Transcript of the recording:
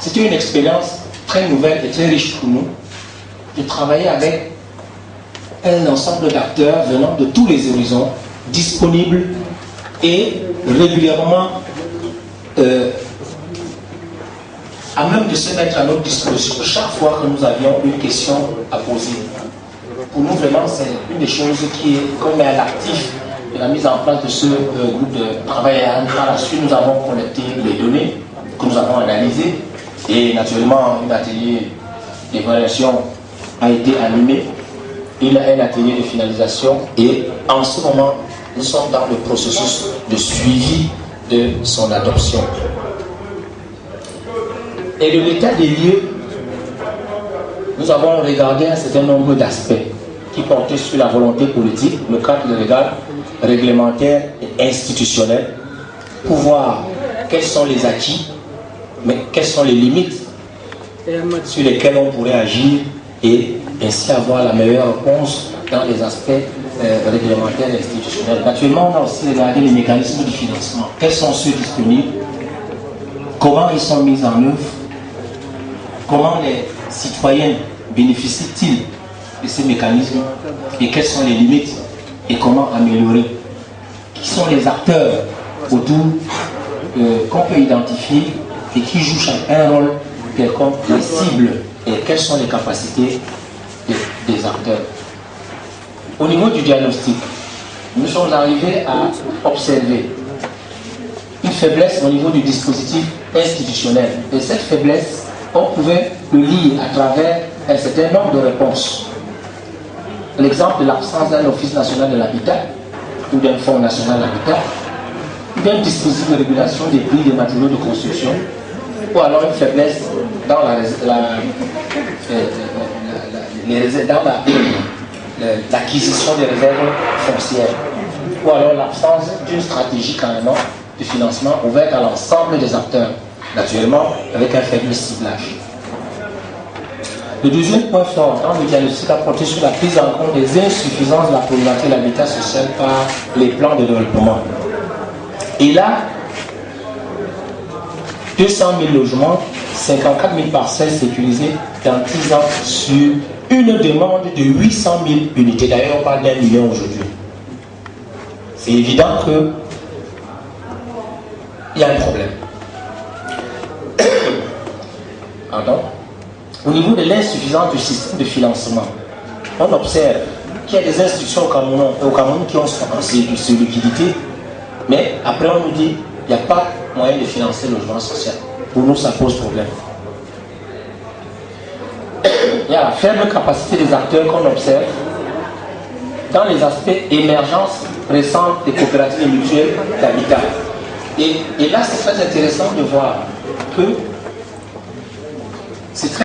C'était une expérience très nouvelle et très riche pour nous de travailler avec un ensemble d'acteurs venant de tous les horizons, disponibles et régulièrement à même de se mettre à notre disposition chaque fois que nous avions une question à poser. Pour nous, vraiment, c'est une des choses qu'on met à l'actif de la mise en place de ce groupe de travail. Par la suite, nous avons collecté les données que nous avons analysées et naturellement, un atelier d'évaluation a été animé. Il y a un atelier de finalisation et en ce moment, nous sommes dans le processus de suivi de son adoption. Et de l'état des lieux, nous avons regardé un certain nombre d'aspects qui portaient sur la volonté politique, le cadre légal, réglementaire et institutionnel, pour voir quels sont les acquis, mais quelles sont les limites sur lesquelles on pourrait agir et ainsi avoir la meilleure réponse dans les aspects réglementaires et institutionnels. Naturellement, on a aussi regardé les mécanismes de financement. Quels sont ceux disponibles? Comment ils sont mis en œuvre? Comment les citoyens bénéficient-ils de ces mécanismes? Et quelles sont les limites? Et comment améliorer? Qui sont les acteurs autour qu'on peut identifier et qui jouent chacun un rôle quelconque, les cibles et quelles sont les capacités des acteurs? Au niveau du diagnostic, nous sommes arrivés à observer une faiblesse au niveau du dispositif institutionnel. Et cette faiblesse, on pouvait le lire à travers un certain nombre de réponses. L'exemple de l'absence d'un office national de l'habitat ou d'un fonds national de l'habitat, ou d'un dispositif de régulation des prix des matériaux de construction, ou alors une faiblesse dans l'acquisition des réserves foncières, ou alors l'absence d'une stratégie carrément de financement ouverte à l'ensemble des acteurs, naturellement avec un faible ciblage. Le deuxième point fort dans le diagnostic a porté sur la prise en compte des insuffisances de la problématique de l'habitat social par les plans de développement. Et là, 200 000 logements, 54 000 parcelles sécurisées dans 10 ans sur une demande de 800 000 unités. D'ailleurs, on parle d'1 million aujourd'hui. C'est évident qu'il y a un problème. Pardon. Au niveau de l'insuffisance du système de financement, on observe qu'il y a des institutions au Cameroun qui ont ces liquidités, mais après on nous dit qu'il n'y a pas moyen de financer le logement social. Pour nous, ça pose problème. Il y a la faible capacité des acteurs qu'on observe dans les aspects émergence récente des coopératives et mutuelles d'habitat. Et là, c'est très intéressant de voir que c'est très